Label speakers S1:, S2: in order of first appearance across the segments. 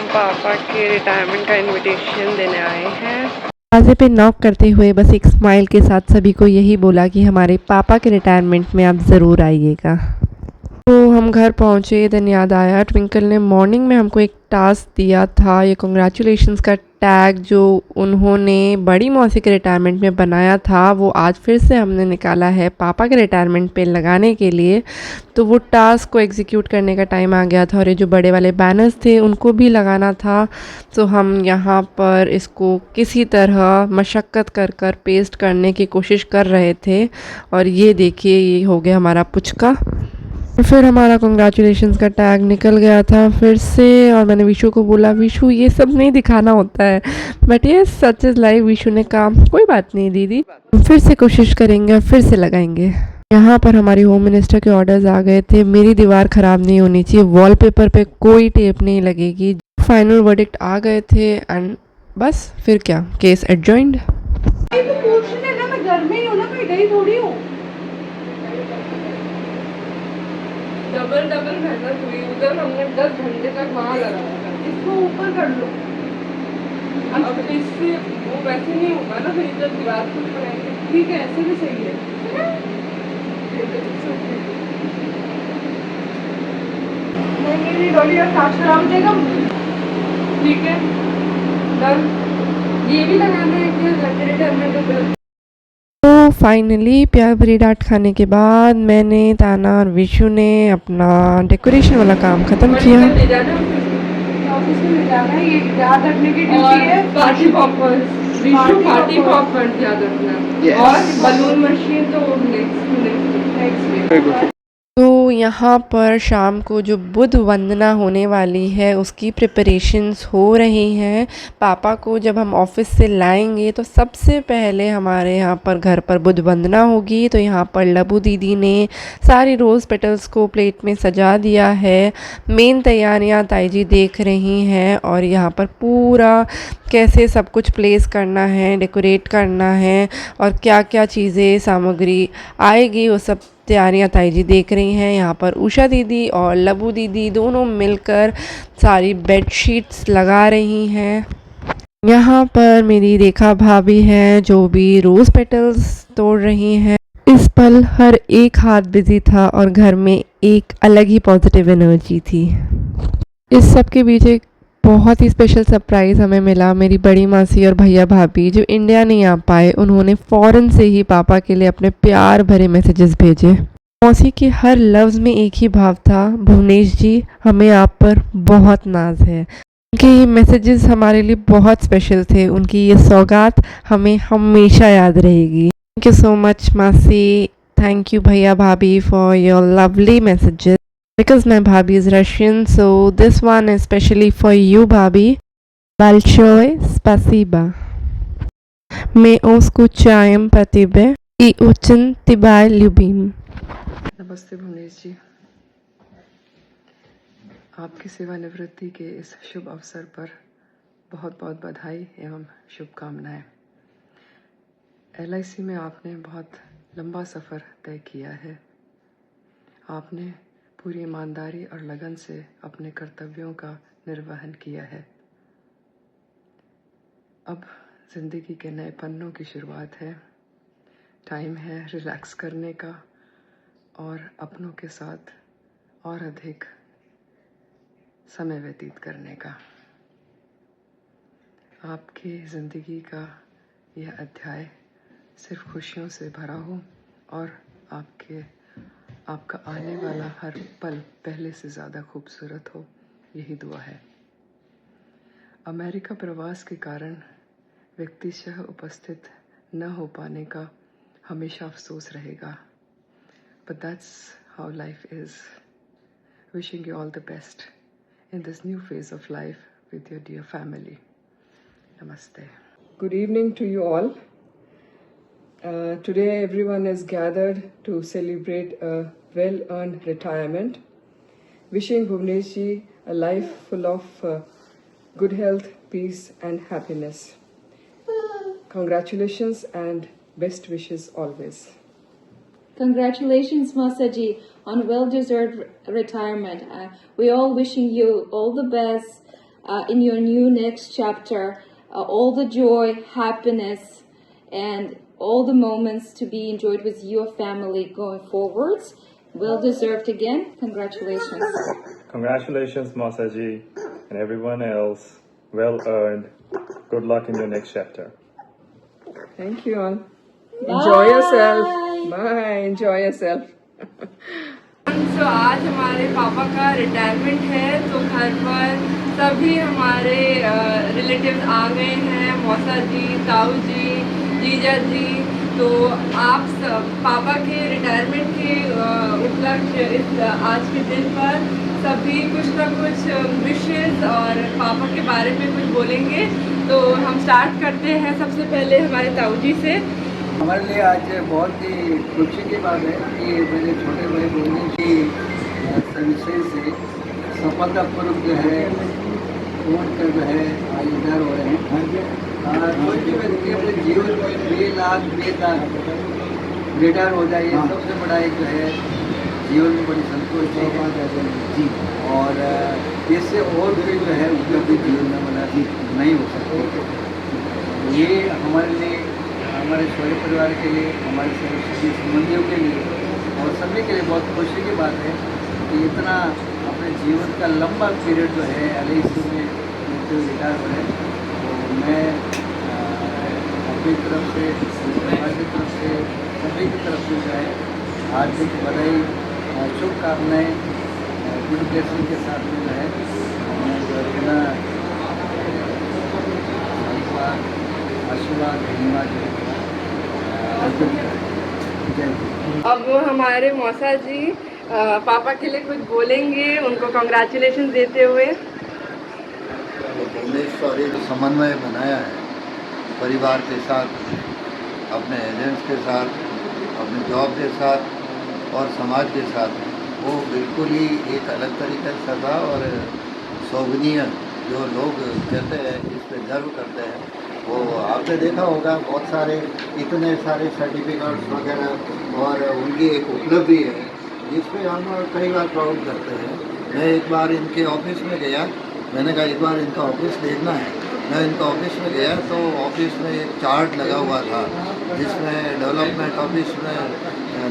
S1: पापा के रिटायरमेंट का इनविटेशन देने आए हैं।
S2: दरवाजे पे नॉक करते हुए बस एक स्माइल के साथ सभी को यही बोला कि हमारे पापा के रिटायरमेंट में आप ज़रूर आइएगा। तो हम घर पहुँचे, देन याद आया ट्विंकल ने मॉर्निंग में हमको एक टास्क दिया था, ये कॉन्ग्रेचुलेशंस का टैग जो उन्होंने बड़ी मौसी के रिटायरमेंट में बनाया था, वो आज फिर से हमने निकाला है पापा के रिटायरमेंट पे लगाने के लिए। तो वो टास्क को एग्जीक्यूट करने का टाइम आ गया था और ये जो बड़े वाले बैनर्स थे उनको भी लगाना था। तो हम यहाँ पर इसको किसी तरह मशक्क़त कर कर पेस्ट करने की कोशिश कर रहे थे और ये देखिए ये हो गया हमारा पुचका। फिर हमारा कॉन्ग्रेचुलेशंस का टैग निकल गया था फिर से और मैंने विशु को बोला विशु ये सब नहीं दिखाना होता है, बट ये सच इज़ लाइफ। विशु ने कहा कोई बात नहीं दीदी, फिर से कोशिश करेंगे, फिर से लगाएंगे। यहाँ पर हमारी होम मिनिस्टर के ऑर्डर्स आ गए थे, मेरी दीवार ख़राब नहीं होनी चाहिए, वॉलपेपर पे कोई टेप नहीं लगेगी। फाइनल वर्डिक्ट आ गए थे एंड बस फिर क्या, केस एडजॉइंड।
S1: डबल डबल मेहनत हुई, उधर हमने 10 घंटे तक वहाँ लगाया था। इसको ऊपर कर लो, अब इससे वो वैसे नहीं होगा ना, फिर इधर दीवार को बनाएंगे। ठीक है, ऐसे भी सही है। नहीं डॉली यार, काश खराब हो जाएगा। ठीक है डन, ये भी लगाना है कि रिटायरमेंट।
S2: तो फाइनली प्यार भरी डांट खाने के बाद मैंने, ताना और विशु ने अपना डेकोरेशन वाला काम ख़त्म किया।
S1: ऑफिस में ले जाना है, ये याद रखने की ड्यूटी है। Party poppers, Vishu party poppers याद रखना। और बलून मशीन तो नेक्स्ट।
S2: तो यहाँ पर शाम को जो बुध वंदना होने वाली है उसकी प्रिपरेशंस हो रही हैं। पापा को जब हम ऑफिस से लाएंगे तो सबसे पहले हमारे यहाँ पर घर पर बुध वंदना होगी। तो यहाँ पर लबू दीदी ने सारी रोज़ पेटल्स को प्लेट में सजा दिया है। मेन तैयारियाँ ताई जी देख रही हैं और यहाँ पर पूरा कैसे सब कुछ प्लेस करना है, डेकोरेट करना है और क्या क्या चीज़ें सामग्री आएगी वो सब तैयारियाँ ताई जी देख रही हैं। यहाँ पर उषा दीदी और लबू दीदी दोनों मिलकर सारी बेडशीट्स लगा रही हैं। यहाँ पर मेरी रेखा भाभी हैं जो भी रोज़ पेटल्स तोड़ रही हैं। इस पल हर एक हाथ बिजी था और घर में एक अलग ही पॉजिटिव एनर्जी थी। इस सब के बीच एक बहुत ही स्पेशल सरप्राइज़ हमें मिला। मेरी बड़ी मासी और भैया भाभी जो इंडिया नहीं आ पाए, उन्होंने फ़ौरन से ही पापा के लिए अपने प्यार भरे मैसेजेस भेजे। मौसी के हर लफ्ज़ में एक ही भाव था, भुवनेश जी हमें आप पर बहुत नाज है। उनके ये मैसेजेस हमारे लिए बहुत स्पेशल थे, उनकी ये सौगात हमें हमेशा याद रहेगी। थैंक यू सो मच मासी, थैंक यू भैया भाभी for your lovely messages. Because my bhabhi is Russian, so this one is specially for you, bhabhi. Большое спасибо. Мы скучаем по тебе и очень тебя любим.
S3: नमस्ते भुवनेश जी, आपकी सेवानिवृत्ति के इस शुभ अवसर पर बहुत बहुत बधाई एवं शुभकामनाएं। LIC में आपने बहुत लंबा सफ़र तय किया है। आपने पूरी ईमानदारी और लगन से अपने कर्तव्यों का निर्वहन किया है। अब ज़िंदगी के नए पन्नों की शुरुआत है। टाइम है रिलैक्स करने का और अपनों के साथ और अधिक समय व्यतीत करने का। आपकी ज़िंदगी का यह अध्याय सिर्फ खुशियों से भरा हो और आपका आने वाला हर पल पहले से ज़्यादा खूबसूरत हो, यही दुआ है। अमेरिका प्रवास के कारण व्यक्तिशः उपस्थित न हो पाने का हमेशा अफसोस रहेगा, but that's how life is. Wishing you all the best in this new phase of life with your dear family. Namaste. Good evening to you all. Today everyone is gathered to celebrate a well-earned retirement. Wishing Bhuvnesh ji a life full of good health, peace and happiness. Congratulations and best wishes always.
S4: Congratulations, Masaji, on well-deserved retirement. We all wishing you all the best in your new next chapter. All the joy, happiness, and all the moments to be enjoyed with your family going forwards. Well deserved again. Congratulations.
S5: Congratulations, Masaji, and everyone else. Well earned. Good luck in your next chapter.
S3: Thank you all. Enjoy yourself.
S4: Bye.
S3: Bye. Enjoy yourself.
S1: तो आज हमारे पापा का retirement है, तो घर पर सभी हमारे रिलेटिव्स आ गए हैं, मौसा जी, ताऊ जी, जीजा जी। तो आप सब पापा के रिटायरमेंट के उपलक्ष्य इस आज के दिन पर सभी कुछ ना कुछ विशेष और पापा के बारे में कुछ बोलेंगे। तो हम स्टार्ट करते हैं सबसे पहले हमारे ताऊ जी से।
S6: हमारे लिए आज बहुत ही खुशी की बात है कि मेरे छोटे भाई बोलने की सर्विसेज से सफलतापूर्वक जो है फोन कर जो है आज रिटायर हो रहे हैं। कोई भी व्यक्ति अपने जीवन में 2 लाख 20 लाख रिटायर हो जाए, ये सबसे बड़ा एक जो है जीवन में बड़ी संतोष की बात है जी। और इससे और भी जो है उपलब्धि जीवन में बना नहीं हो सकती। ये हमारे लिए, हमारे शौर्य परिवार के लिए, हमारे सभी संबंधियों के लिए और सभी के लिए बहुत खुशी की बात है कि इतना अपने जीवन का लंबा पीरियड जो है LIC में जो रिटायर हो रहे हैं। तो मैं अपनी तरफ से, परिवार की तरफ से, सभी की तरफ से जो है हार्दिक बधाई, शुभकामनाएँ, गुड ब्लेसिंग के साथ में जो है मैं जो अपना आशीर्वाद धन्यवाद जो है।
S1: अब हमारे मौसा जी पापा के लिए कुछ बोलेंगे, उनको कॉन्ग्रेचुलेशन देते हुए।
S7: भुवनेश्वर एक समन्वय बनाया है परिवार के साथ, अपने एजेंट्स के साथ, अपने जॉब के साथ और समाज के साथ। वो बिल्कुल ही एक अलग तरीके से था और शोभनीय जो लोग कहते हैं, इस पर गर्व करते हैं। वो आपने देखा होगा बहुत सारे इतने सारे सर्टिफिकेट्स वगैरह और उनकी एक उपलब्धि है जिसपे हम कई बार प्राउड करते हैं। मैं एक बार इनके ऑफिस में गया, मैंने कहा एक बार इनका ऑफिस देखना है। मैं इनका ऑफिस में गया तो ऑफिस में एक चार्ट लगा हुआ था जिसमें डेवलपमेंट ऑफिस में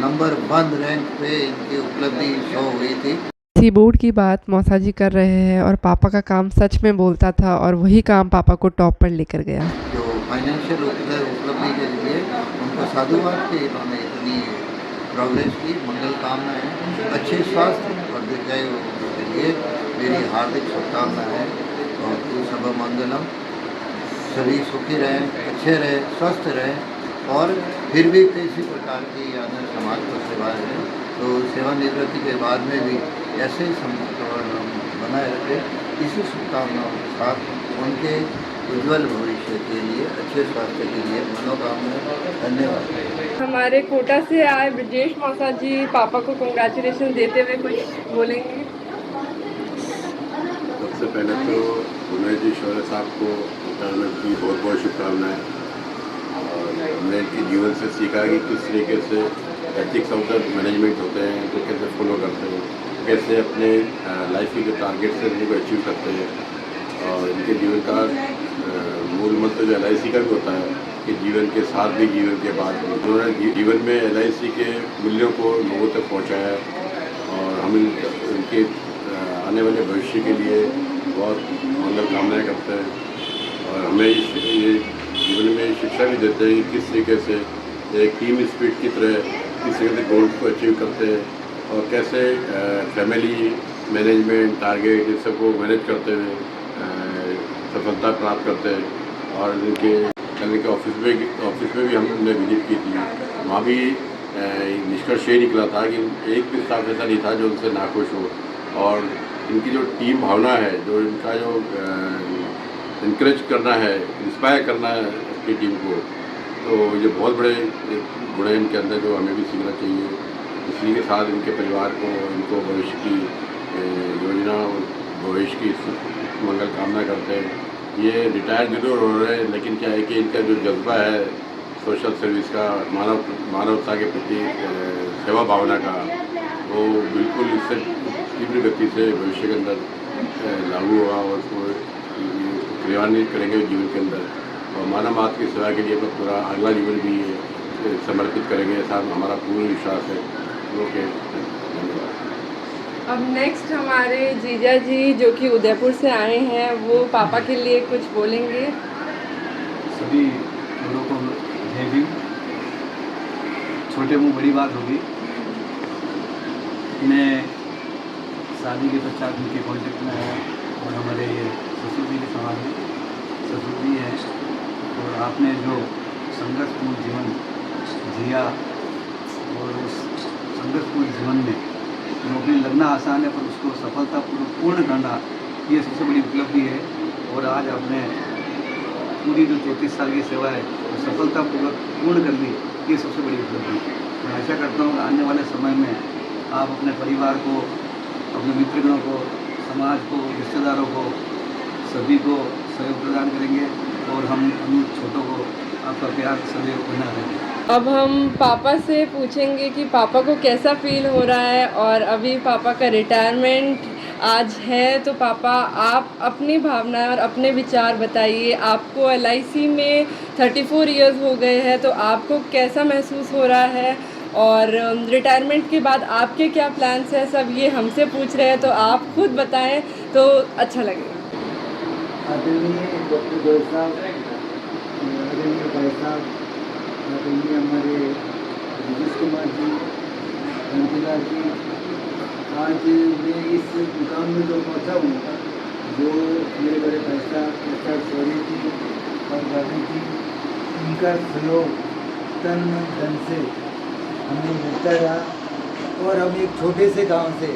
S7: नंबर 1 रैंक पे इनकी उपलब्धि शो हुई थी।
S2: इसी बोर्ड की बात मौसा जी कर रहे हैं और पापा का काम सच में बोलता था और वही काम पापा को टॉप पर लेकर गया।
S7: जो फाइनेंशियल उपलब्धि के लिए उनको साधुवाद कि इन्होंने इतनी प्रोग्रेस की। मंगल कामनाएँ, अच्छे स्वास्थ्य और दीर्घायु के लिए मेरी हार्दिक शुभकामनाएँ हैं। और तू सब मंगलम, सभी सुखी रहें, अच्छे रहें, स्वस्थ रहें और फिर भी किसी प्रकार की अन्य समाज को सेवा है तो सेवानिवृत्ति के बाद में भी ऐसे ही बनाए रखें। इसी शुभकामनाओं के साथ उनके उज्जवल भविष्य के लिए, अच्छे स्वास्थ्य के लिए मनोकामनाएं। धन्यवाद।
S1: हमारे कोटा से आए ब्रजेश मौसा जी पापा को कॉन्ग्रेचुलेशन देते हुए कुछ बोलेंगे।
S8: सबसे पहले तो उमेश जी शौर्य साहब को रिटायरमेंट की बहुत बहुत शुभकामनाएँ। और हमने इनके जीवन से सीखा कि किस तरीके से एथिक्स ऑफ द मैनेजमेंट होते हैं, तो कैसे फॉलो करते हैं, कैसे अपने लाइफ के जो टारगेट्स हैं उनको अचीव करते हैं। और इनके जीवन का मूल मंत्र जो LIC का भी होता है कि जीवन के साथ भी जीवन के बाद भी। उन्होंने जीवन में LIC के मूल्यों को लोगों तक पहुँचाया और हम इनके आने वाले भविष्य के लिए बहुत मंगल कामनाएँ करते हैं। और हमें ये जीवन में शिक्षा भी देते हैं कि किस तरीके से एक टीम स्पिरिट की तरह किस तरीके से गोल्स को अचीव करते हैं और कैसे फैमिली मैनेजमेंट टारगेट इन सबको मैनेज करते हुए सफलता प्राप्त करते हैं। और इनके कल के ऑफिस में भी हमने विजिट की थी, वहाँ भी निष्कर्ष ये निकला था कि एक भी स्टाफ ऐसा नहीं था जो उनसे नाखुश हो। और इनकी जो टीम भावना है, जो इनका जो इनकरेज करना है, इंस्पायर करना है अपनी टीम को, तो ये बहुत बड़े गुण हैं इनके अंदर जो हमें भी सीखना चाहिए। इसी के साथ इनके परिवार को, इनको भविष्य की योजना और भविष्य की मंगल कामना करते हैं। ये रिटायर जरूर हो रहे हैं, लेकिन क्या है कि इनका जो जज्बा है सोशल सर्विस का, मानवता के प्रति सेवा भावना का, वो बिल्कुल इससे तीव्र गति से भविष्य के अंदर लागू हुआ और उसको क्रियान्वित करेंगे जीवन के अंदर और मानव मात्र की सेवा के लिए अपना पूरा अगला जीवन भी समर्पित करेंगे, ऐसा हमारा पूर्ण विश्वास है। ओके, धन्यवाद।
S1: अब नेक्स्ट हमारे जीजा जी जो कि उदयपुर से आए हैं, वो पापा के लिए कुछ बोलेंगे।
S6: सभी लोगों को जय भीम। छोटे मुँह बड़ी बात होगी। मैं शादी के पश्चात उनके कॉन्टेक्ट में आया और हमारे ससुर जी के समाज में ससुर जी हैं और आपने जो संघर्षपूर्ण जीवन जिया और उस संघर्षपूर्ण जीवन में नौकरी लगना आसान है पर उसको सफलतापूर्वक पूर्ण करना ये सबसे बड़ी उपलब्धि है। और आज आपने पूरी जो 34 साल की सेवा है वो सफलतापूर्वक पूर्ण कर ली, ये सबसे बड़ी उपलब्धि है। मैं आशा करता हूँ आने वाले समय में आप अपने परिवार को, अपने मित्रगणों को, समाज को, रिश्तेदारों को, सभी को सहयोग प्रदान करेंगे और हम छोटों को आपका प्यार सदैव बना रहेंगे।
S1: अब हम पापा से पूछेंगे कि पापा को कैसा फील हो रहा है और अभी पापा का रिटायरमेंट आज है, तो पापा आप अपनी भावनाएं और अपने विचार बताइए। आपको LIC में 34 इयर्स हो गए हैं, तो आपको कैसा महसूस हो रहा है और रिटायरमेंट के बाद आपके क्या प्लान्स हैं, सब ये हमसे पूछ रहे हैं, तो आप खुद बताएं तो अच्छा लगेगा।
S6: आदरणीय डॉक्टर गोयल साहब, आदरणीय भाई साहब, आदरणीय हमारे नीतीश कुमार जी, कांतिलाल जी, आज मैं इस मुकाम में जो पहुंचा हूँ, जो मेरे बड़े भाई साहब डॉक्टर सौरी जी और गांधी जी, उनका सहयोग तन मन धन से हमें मिलता रहा। और हम एक छोटे से गांव से,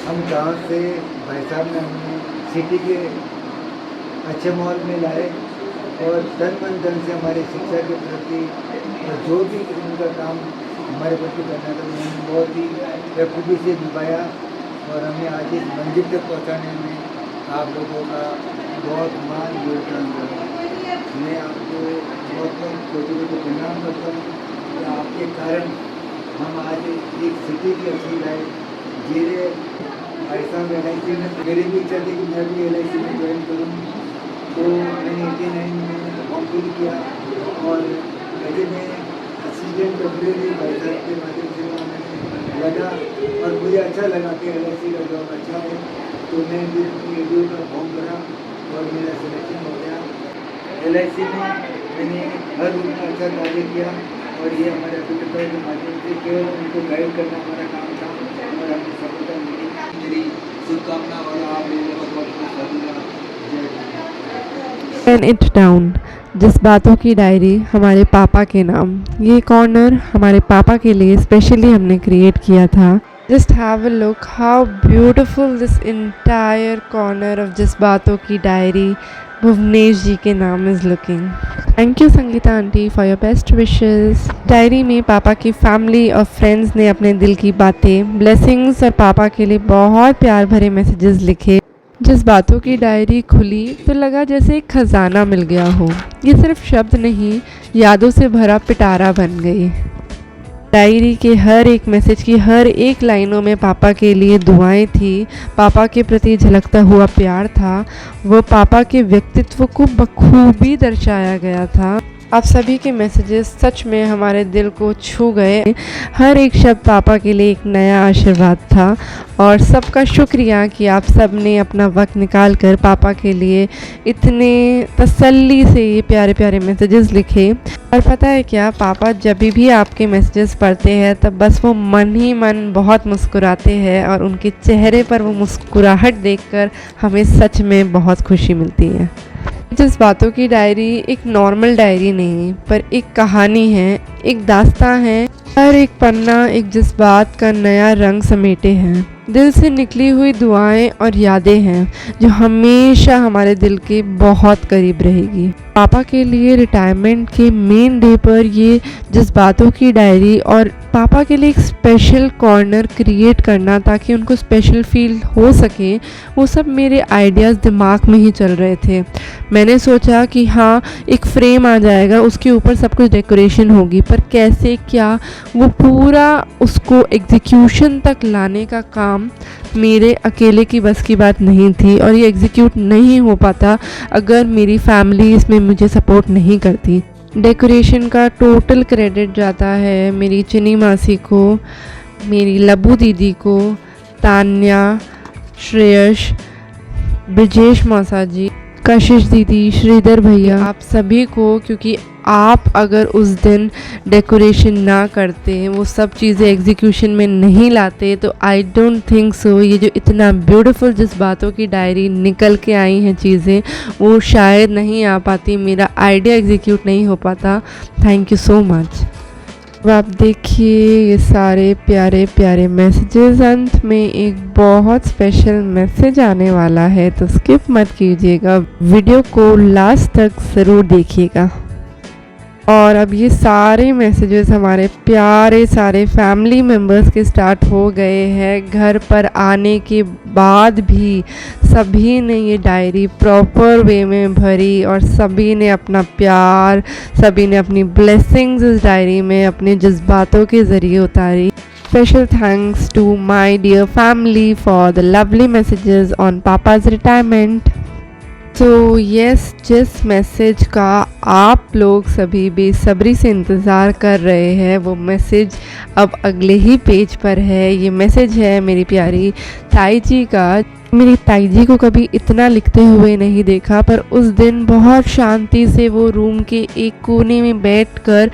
S6: हम गांव से भाई साहब ने हमें सिटी के अच्छे माहौल में लाए और तन मन धन से हमारी शिक्षा के प्रति जो भी उनका काम हमारे प्रति करना था उन्होंने बहुत ही बखूबी से निभाया और हमें आज इस मंजिल तक पहुंचाने में आप लोगों का बहुत मान योगदान रहा। मैं आपको बहुत छोटे छोटे प्रणाम करता हूँ कि आपके कारण हम आज एक सिटी की अच्छी लाइफ जी रहे। ऐसा LIC में मेरी भी इच्छा थी कि मैं भी LIC में ज्वाइन करूँ, तो मैंने 89 में फॉर्म फिल किया और पहले मैं असिस्टेंट टेम्परेरी भाई साहब के माध्यम से मैंने लगा और मुझे अच्छा लगा कि LIC का जॉब अच्छा है, तो मैं फिर ADO का फॉर्म भरा और मेरा सिलेक्शन हो गया। LIC में मैंने हर रूप में अच्छा कार्य किया और ये हमारे अभिनेता के माध्यम से केवल उनको गाइड करना हमारा काम था और हमें सफलता मिली। मेरी शुभकामना और आप लोगों का बहुत बहुत धन्यवाद।
S2: पेन इट डाउन, जज्बातों की डायरी हमारे पापा के नाम। ये कॉर्नर हमारे पापा के लिए स्पेशली हमने क्रिएट किया था। Just have a look how beautiful this entire corner of जज्बातों की डायरी भुवनेश जी के नाम is looking. Thank you Sangeeta aunty for your best wishes. Diary में पापा की फैमिली और फ्रेंड्स ने अपने दिल की बातें, ब्लेसिंग्स और पापा के लिए बहुत प्यार भरे मैसेजेस लिखे। जज्बातों की डायरी खुली तो लगा जैसे एक खजाना मिल गया हो। ये सिर्फ शब्द नहीं, यादों से भरा पिटारा बन गई। डायरी के हर एक मैसेज की हर एक लाइनों में पापा के लिए दुआएं थी, पापा के प्रति झलकता हुआ प्यार था। वो पापा के व्यक्तित्व को बखूबी दर्शाया गया था। आप सभी के मैसेजेस सच में हमारे दिल को छू गए। हर एक शब्द पापा के लिए एक नया आशीर्वाद था और सबका शुक्रिया कि आप सब ने अपना वक्त निकाल कर पापा के लिए इतने तसल्ली से ये प्यारे प्यारे मैसेजेस लिखे। और पता है क्या, पापा जब भी आपके मैसेजेस पढ़ते हैं तब बस वो मन ही मन बहुत मुस्कुराते हैं और उनके चेहरे पर वो मुस्कुराहट देखकर हमें सच में बहुत खुशी मिलती है। जज्बातों की डायरी एक नॉर्मल डायरी नहीं पर एक कहानी है, एक दास्तां है। हर एक पन्ना एक जज्बात का नया रंग समेटे हैं। दिल से निकली हुई दुआएं और यादें हैं जो हमेशा हमारे दिल के बहुत करीब रहेगी। पापा के लिए रिटायरमेंट के मेन डे पर ये जज्बातों की डायरी और पापा के लिए एक स्पेशल कॉर्नर क्रिएट करना ताकि उनको स्पेशल फील हो सके, वो सब मेरे आइडियाज़ दिमाग में ही चल रहे थे। मैंने सोचा कि हाँ, एक फ्रेम आ जाएगा, उसके ऊपर सब कुछ डेकोरेशन होगी, पर कैसे क्या, वो पूरा उसको एग्जीक्यूशन तक लाने का काम मेरे अकेले की बस की बात नहीं थी और ये एग्जीक्यूट नहीं हो पाता अगर मेरी फैमिली इसमें मुझे सपोर्ट नहीं करती। डेकोरेशन का टोटल क्रेडिट जाता है मेरी चिनी मासी को, मेरी लबू दीदी को, तान्या, श्रेयश, ब्रजेश मौसा जी, कशिश दीदी, श्रीधर भैया, आप सभी को, क्योंकि आप अगर उस दिन डेकोरेशन ना करते, वो सब चीज़ें एग्जीक्यूशन में नहीं लाते, तो आई डोंट थिंक सो ये जो इतना ब्यूटीफुल जज्बातों की डायरी निकल के आई हैं चीज़ें, वो शायद नहीं आ पाती, मेरा आइडिया एग्जीक्यूट नहीं हो पाता। Thank you so much. अब आप देखिए ये सारे प्यारे प्यारे मैसेजेस। अंत में एक बहुत स्पेशल मैसेज आने वाला है, तो स्किप मत कीजिएगा, वीडियो को लास्ट तक ज़रूर देखिएगा। और अब ये सारे मैसेजेस हमारे प्यारे सारे फैमिली मेम्बर्स के स्टार्ट हो गए हैं। घर पर आने के बाद भी सभी ने ये डायरी प्रॉपर वे में भरी और सभी ने अपना प्यार, सभी ने अपनी ब्लेसिंग्स इस डायरी में अपने जज्बातों के ज़रिए उतारी। Special thanks to my dear family for the lovely messages on Papa's retirement. तो यस, जिस मैसेज का आप लोग सभी बेसब्री से इंतज़ार कर रहे हैं वो मैसेज अब अगले ही पेज पर है। ये मैसेज है मेरी प्यारी ताई जी का। मेरी ताई जी को कभी इतना लिखते हुए नहीं देखा, पर उस दिन बहुत शांति से वो रूम के एक कोने में बैठकर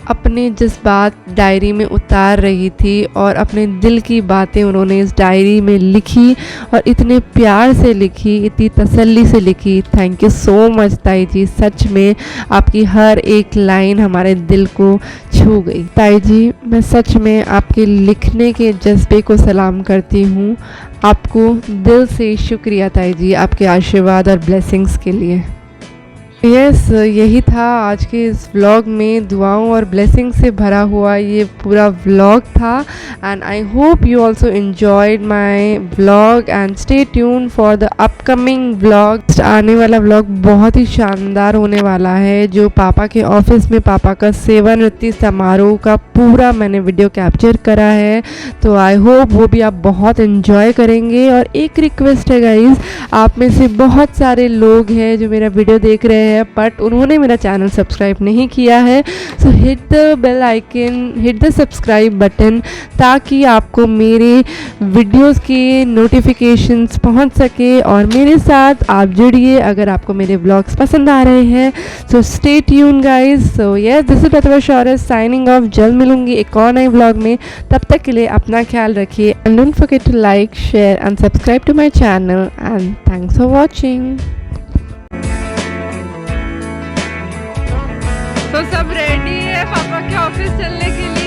S2: अपने जज्बात डायरी में उतार रही थी और अपने दिल की बातें उन्होंने इस डायरी में लिखी और इतने प्यार से लिखी, इतनी तसल्ली से लिखी। थैंक यू सो मच ताई जी, सच में आपकी हर एक लाइन हमारे दिल को छू गई। ताई जी, मैं सच में आपके लिखने के जज्बे को सलाम करती हूँ। आपको दिल से शुक्रिया ताई जी, आपके आशीर्वाद और ब्लेसिंग्स के लिए। यस, यही था आज के इस व्लॉग में। दुआओं और ब्लेसिंग से भरा हुआ ये पूरा व्लॉग था and I hope you also enjoyed my vlog and stay tune for the upcoming vlog. आने वाला व्लॉग बहुत ही शानदार होने वाला है, जो पापा के ऑफिस में पापा का सेवानिवृत्ति समारोह का पूरा मैंने वीडियो कैप्चर करा है, तो आई होप वो भी आप बहुत एंजॉय करेंगे। और एक रिक्वेस्ट है गाइज़, आप में से बहुत सारे लोग हैं जो मेरा वीडियो देख रहे हैं बट उन्होंने मेरा चैनल सब्सक्राइब नहीं किया है, so hit the bell icon, hit the subscribe button, ताकि आपको मेरे वीडियोस के नोटिफिकेशंस पहुंच सके और मेरे साथ आप जुड़िए अगर आपको मेरे व्लॉग्स पसंद आ रहे हैं। So stay tune guys. So yes, this is Pratibha Shaurya signing off. जल्द मिलूंगी एक और नए व्लॉग में, तब तक के लिए अपना ख्याल रखिए and don't forget to like, share and subscribe to my channel and thanks for watching.
S1: तो सब रेडी है पापा के ऑफिस चलने के लिए।